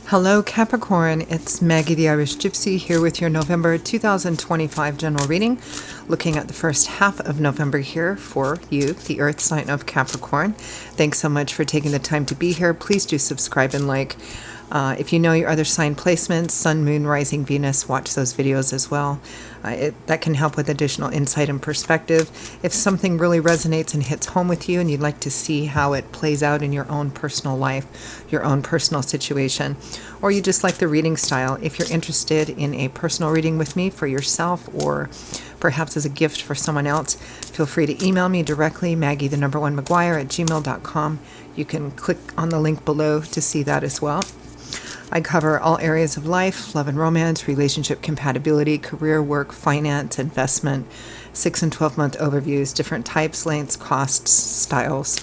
Hello Capricorn, it's Maggie the Irish Gypsy here with your November 2025 general reading, looking at the first half of November here for you, the Earth sign of Capricorn. Thanks so much for taking the time to be here. Please do subscribe and like. If you know your other sign placements, Sun, Moon, Rising, Venus, watch those videos as well. That can help with additional insight and perspective. If something really resonates and hits home with you and you'd like to see how it plays out in your own personal life, your own personal situation, or you just like the reading style, if you're interested in a personal reading with me for yourself or perhaps as a gift for someone else, feel free to email me directly, Maggie1McGuire@gmail.com. You can click on the link below to see that as well. I cover all areas of life, love and romance, relationship compatibility, career, work, finance, investment, 6 and 12-month overviews, different types, lengths, costs, styles,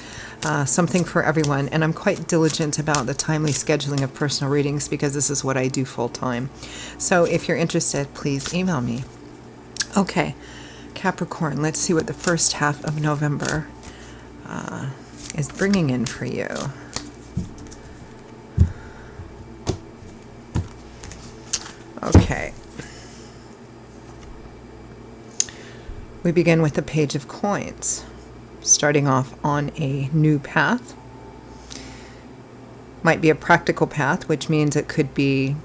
something for everyone. And I'm quite diligent about the timely scheduling of personal readings because this is what I do full time. So if you're interested, please email me. Okay, Capricorn, let's see what the first half of November is bringing in for you. Okay. We begin with the Page of Coins, starting off on a new path. Might be a practical path, which means it could be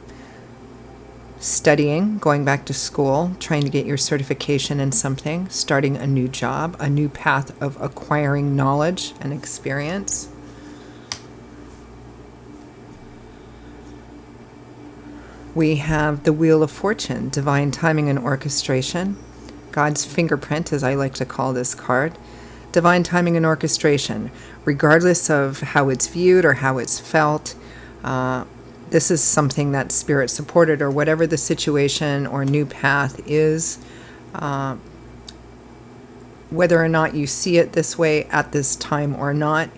studying, going back to school, trying to get your certification in something, starting a new job, a new path of acquiring knowledge and experience. We have the Wheel of Fortune, divine timing and orchestration. God's fingerprint, as I like to call this card. Divine timing and orchestration. Regardless of how it's viewed or how it's felt, this is something that Spirit supported, or whatever the situation or new path is. Whether or not you see it this way at this time or not,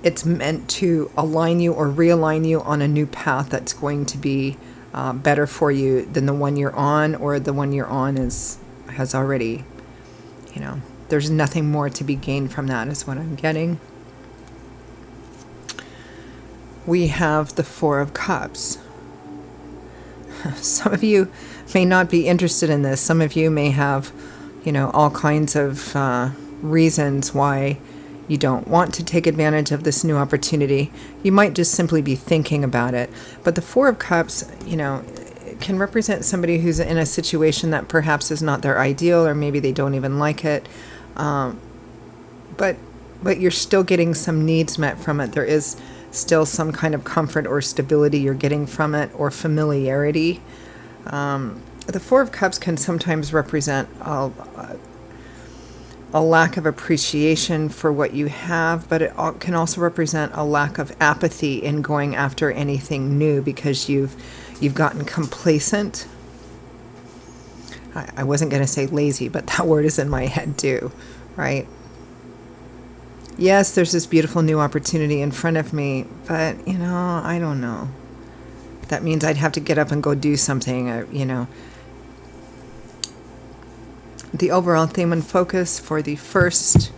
it's meant to align you or realign you on a new path that's going to be better for you than the one you're on, or the one you're on has already, there's nothing more to be gained from that is what I'm getting. We have the Four of Cups. Some of you may not be interested in this. Some of you may have, all kinds of reasons why you don't want to take advantage of this new opportunity. You might just simply be thinking about it. But the Four of Cups, can represent somebody who's in a situation that perhaps is not their ideal, or maybe they don't even like it. But you're still getting some needs met from it. There is still some kind of comfort or stability you're getting from it, or familiarity. The Four of Cups can sometimes represent a lack of appreciation for what you have, but it can also represent a lack of apathy in going after anything new because you've gotten complacent. I wasn't going to say lazy, but that word is in my head too, right? Yes, there's this beautiful new opportunity in front of me, but, I don't know. That means I'd have to get up and go do something, The overall theme and focus for the first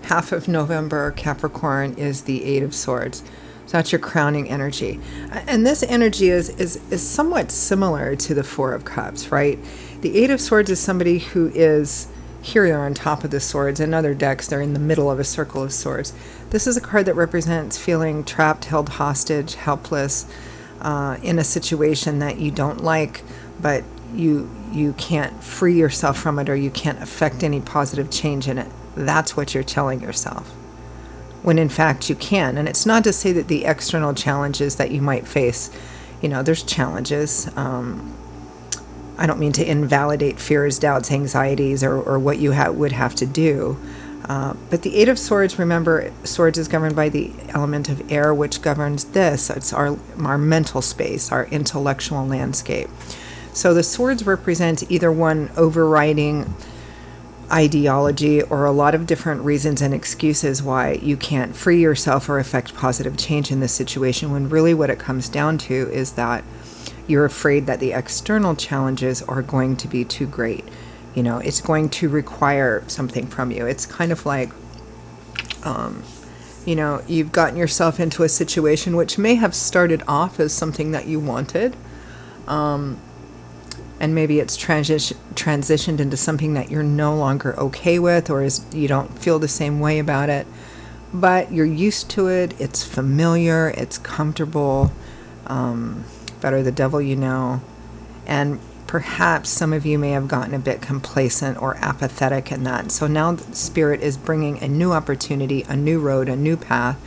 half of November, Capricorn, is the Eight of Swords. So that's your crowning energy. And this energy is somewhat similar to the Four of Cups, right? The Eight of Swords is somebody who is, here they are on top of the swords. In other decks, they're in the middle of a circle of swords. This is a card that represents feeling trapped, held hostage, helpless, in a situation that you don't like, but you can't free yourself from it, or you can't affect any positive change in it. That's what you're telling yourself, when in fact you can. And it's not to say that the external challenges that you might face, there's challenges. I don't mean to invalidate fears, doubts, anxieties, or what you would have to do. But the Eight of Swords, remember, swords is governed by the element of air, which governs this. It's our mental space, our intellectual landscape. So the swords represent either one overriding ideology or a lot of different reasons and excuses why you can't free yourself or affect positive change in this situation, when really what it comes down to is that you're afraid that the external challenges are going to be too great. It's going to require something from you. It's kind of like You've gotten yourself into a situation which may have started off as something that you wanted, and maybe it's transitioned into something that you're no longer okay with, or you don't feel the same way about it, but you're used to it, it's familiar, it's comfortable, better the devil you know, and perhaps some of you may have gotten a bit complacent or apathetic in that. So now the Spirit is bringing a new opportunity, a new road, a new path,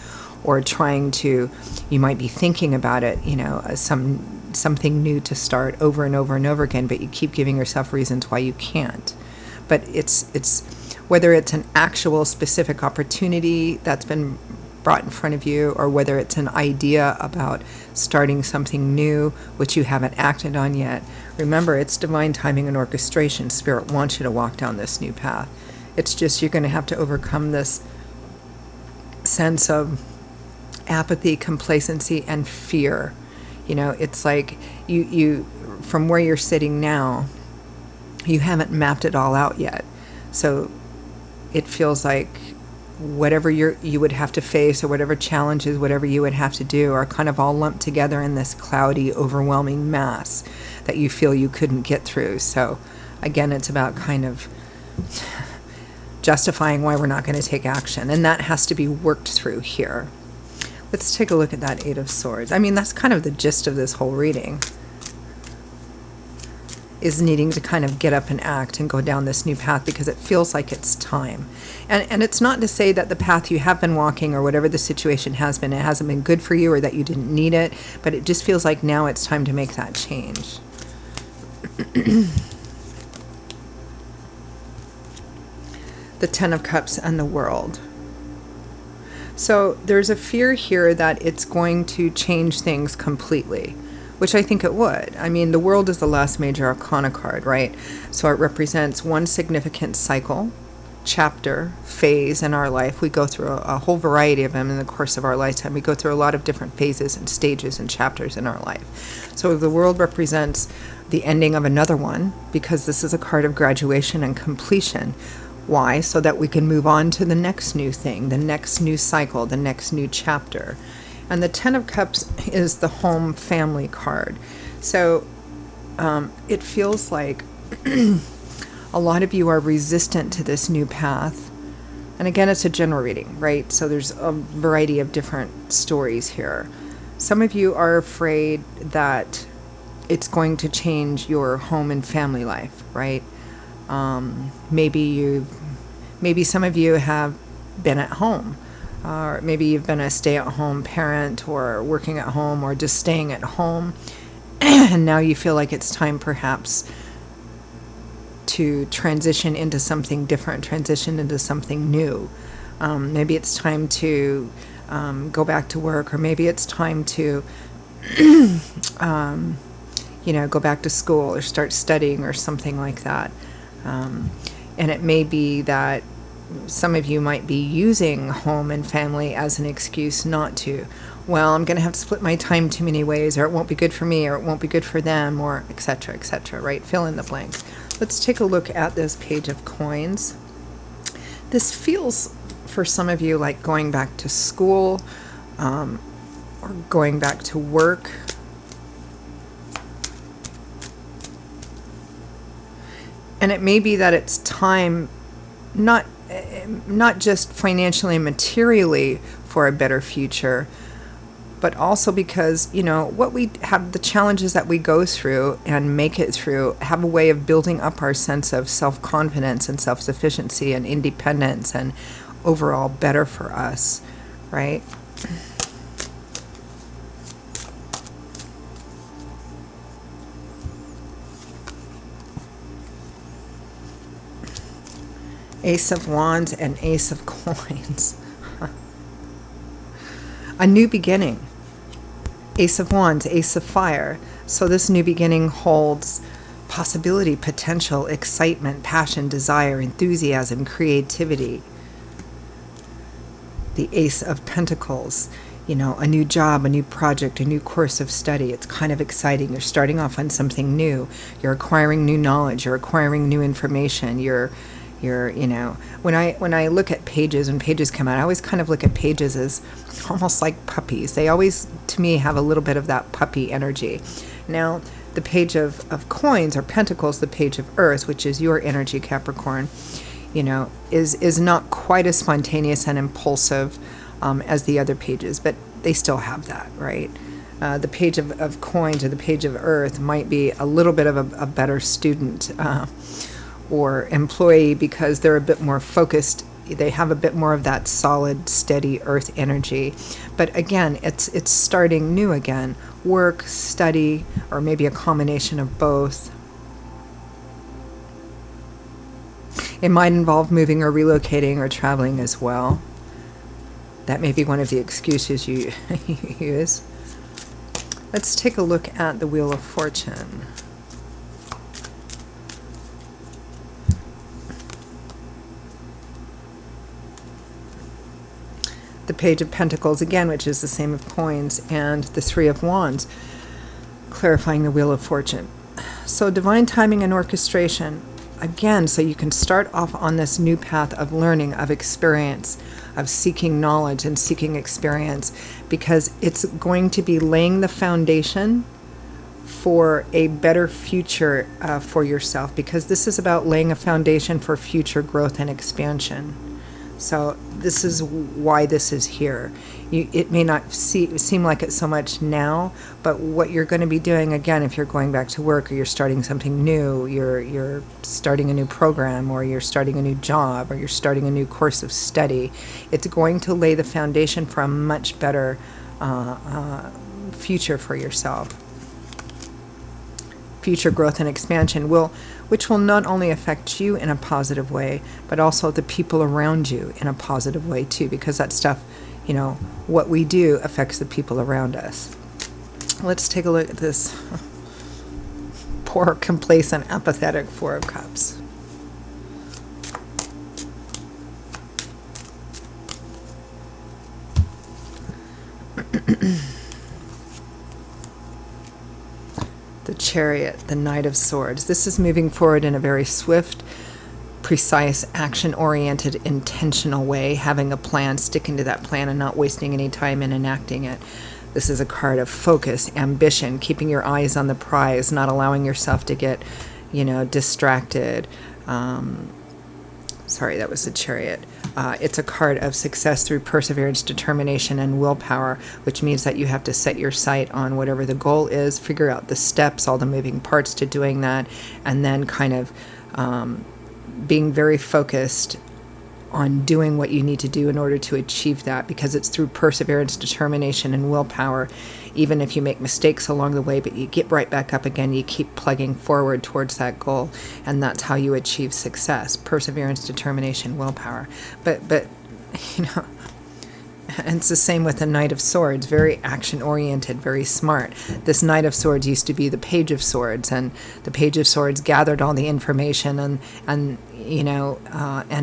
or you might be thinking about it, something new to start over and over and over again, but you keep giving yourself reasons why you can't. But it's whether it's an actual specific opportunity that's been brought in front of you, or whether it's an idea about starting something new which you haven't acted on yet. Remember, it's divine timing and orchestration. Spirit wants you to walk down this new path. It's just you're going to have to overcome this sense of apathy, complacency, and fear. It's like you from where you're sitting now, you haven't mapped it all out yet. So it feels like whatever you would have to face, or whatever challenges, whatever you would have to do, are kind of all lumped together in this cloudy, overwhelming mass that you feel you couldn't get through. So again, it's about kind of justifying why we're not going to take action, and that has to be worked through here. Let's take a look at that Eight of Swords. I mean, that's kind of the gist of this whole reading, is needing to kind of get up and act and go down this new path, because it feels like it's time. And it's not to say that the path you have been walking, or whatever the situation has been, it hasn't been good for you, or that you didn't need it, but it just feels like now it's time to make that change. The Ten of Cups and the World. So there's a fear here that it's going to change things completely, which I think it would. I mean, the World is the last major arcana card, right? So it represents one significant cycle, chapter, phase in our life. We go through a whole variety of them in the course of our lifetime. We go through a lot of different phases and stages and chapters in our life. So the World represents the ending of another one, because this is a card of graduation and completion. Why? So that we can move on to the next new thing, the next new cycle, the next new chapter. And the Ten of Cups is the home family card. So it feels like a lot of you are resistant to this new path. And again, it's a general reading, right? So there's a variety of different stories here. Some of you are afraid that it's going to change your home and family life, right? Maybe some of you have been at home, or maybe you've been a stay-at-home parent, or working at home, or just staying at home, and now you feel like it's time perhaps to transition into something different, transition into something new. Maybe it's time to go back to work, or maybe it's time to go back to school, or start studying, or something like that. And it may be that some of you might be using home and family as an excuse not to. Well, I'm going to have to split my time too many ways, or it won't be good for me, or it won't be good for them, or etc., right? Fill in the blanks. Let's take a look at this Page of Coins. This feels, for some of you, like going back to school, or going back to work. And it may be that it's time, not just financially and materially for a better future, but also because, what we have, the challenges that we go through and make it through, have a way of building up our sense of self-confidence and self-sufficiency and independence and overall better for us, right? Ace of Wands and Ace of Coins. A new beginning. Ace of Wands, Ace of Fire. So this new beginning holds possibility, potential, excitement, passion, desire, enthusiasm, creativity. The Ace of Pentacles. A new job, a new project, a new course of study. It's kind of exciting. You're starting off on something new. You're acquiring new knowledge. You're acquiring new information. You're You're, when I look at pages, when pages come out, I always kind of look at pages as almost like puppies. They always, to me, have a little bit of that puppy energy. Now, the page of coins or pentacles, the page of earth, which is your energy, Capricorn, is not quite as spontaneous and impulsive as the other pages, but they still have that, right? The page of coins or the page of earth might be a little bit of a better student or employee because they're a bit more focused. They have a bit more of that solid, steady earth energy. But again, it's starting new again. Work, study, or maybe a combination of both. It might involve moving or relocating or traveling as well. That may be one of the excuses you use. Let's take a look at the Wheel of Fortune. The Page of Pentacles again, which is the same of coins, and the Three of Wands, clarifying the Wheel of Fortune. So divine timing and orchestration, again, so you can start off on this new path of learning, of experience, of seeking knowledge and seeking experience, because it's going to be laying the foundation for a better future for yourself, because this is about laying a foundation for future growth and expansion. So this is why this is here. It may not seem like it so much now, but what you're going to be doing, again, if you're going back to work or you're starting something new, you're starting a new program, or you're starting a new job, or you're starting a new course of study, it's going to lay the foundation for a much better future for yourself. Future growth and expansion which will not only affect you in a positive way, but also the people around you in a positive way too, because that stuff, what we do affects the people around us. Let's take a look at this poor, complacent, apathetic Four of Cups. The Chariot, the Knight of Swords. This is moving forward in a very swift, precise, action-oriented, intentional way, having a plan, sticking to that plan, and not wasting any time in enacting it. This is a card of focus, ambition, keeping your eyes on the prize, not allowing yourself to get, distracted. Sorry, that was the Chariot. It's a card of success through perseverance, determination, and willpower, which means that you have to set your sight on whatever the goal is, figure out the steps, all the moving parts to doing that, and then kind of being very focused on doing what you need to do in order to achieve that, because it's through perseverance, determination, and willpower. Even if you make mistakes along the way, but you get right back up again, you keep plugging forward towards that goal, and that's how you achieve success. Perseverance, determination, willpower. But and it's the same with the Knight of Swords, very action-oriented, very smart. This Knight of Swords used to be the Page of Swords, and the Page of Swords gathered all the information and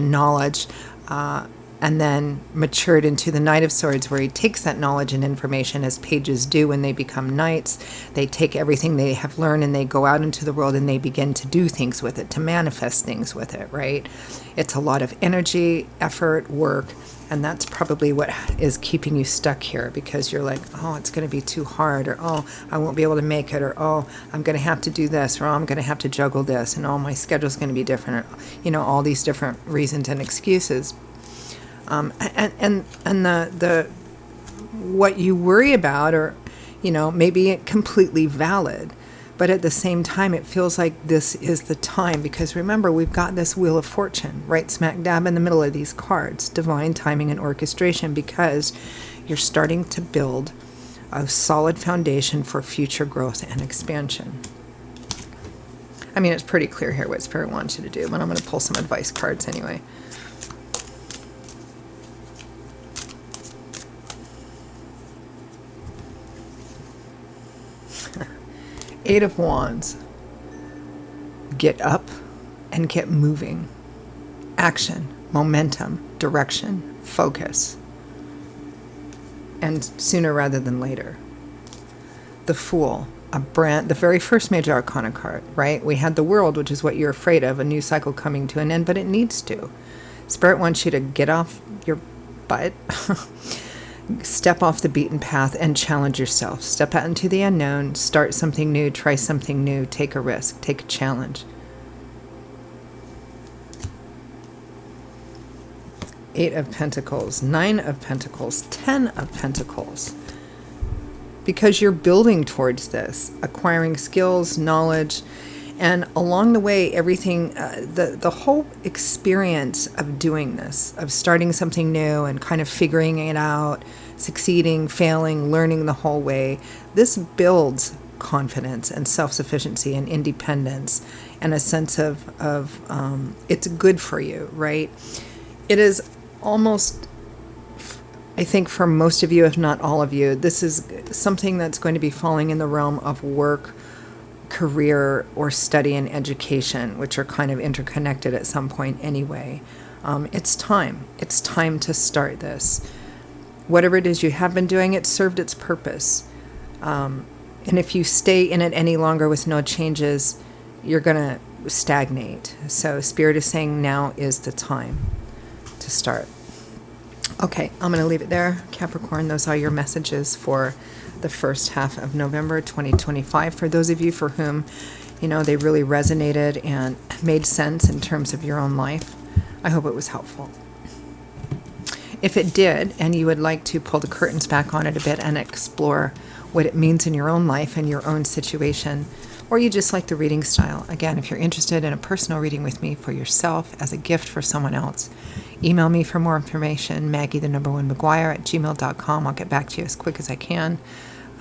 knowledge, and then matured into the Knight of Swords, where he takes that knowledge and information, as pages do when they become knights. They take everything they have learned and they go out into the world and they begin to do things with it, to manifest things with it, right? It's a lot of energy, effort, work, and that's probably what is keeping you stuck here, because you're like, oh, it's going to be too hard, or oh, I won't be able to make it, or oh, I'm going to have to do this, or oh, I'm going to have to juggle this, and oh, my schedule's going to be different, or, all these different reasons and excuses. And the what you worry about, or maybe completely valid, but at the same time it feels like this is the time, because remember, we've got this Wheel of Fortune right smack dab in the middle of these cards, divine timing and orchestration, because you're starting to build a solid foundation for future growth and expansion. I mean, it's pretty clear here what Spirit wants you to do, but I'm going to pull some advice cards anyway. Eight of Wands. Get up and get moving. Action, momentum, direction, focus. And sooner rather than later. The Fool. the very first major arcana card, right? We had the World, which is what you're afraid of, a new cycle coming to an end, but it needs to. Spirit wants you to get off your butt, step off the beaten path, and challenge yourself. Step out into the unknown, start something new, try something new, take a risk, take a challenge. 8 of Pentacles, 9 of Pentacles, 10 of Pentacles. Because you're building towards this, acquiring skills, knowledge, and along the way, everything, the whole experience of doing this, of starting something new and kind of figuring it out, succeeding, failing, learning the whole way, this builds confidence and self-sufficiency and independence and a sense of it's good for you, right? It is almost, I think for most of you, if not all of you, this is something that's going to be falling in the realm of work, career, or study and education, which are kind of interconnected at some point anyway. It's time. It's time to start this. Whatever it is you have been doing, it served its purpose. And if you stay in it any longer with no changes, you're going to stagnate. So Spirit is saying now is the time to start. Okay, I'm going to leave it there. Capricorn, those are your messages for the first half of November 2025. For those of you for whom, they really resonated and made sense in terms of your own life, I hope it was helpful. If it did, and you would like to pull the curtains back on it a bit and explore what it means in your own life and your own situation, or you just like the reading style, again, if you're interested in a personal reading with me for yourself as a gift for someone else, email me for more information, Maggie1McGuire@gmail.com. I'll get back to you as quick as I can.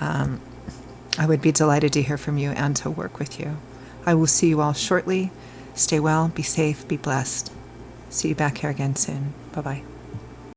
I would be delighted to hear from you and to work with you. I will see you all shortly. Stay well, be safe, be blessed. See you back here again soon. Bye-bye.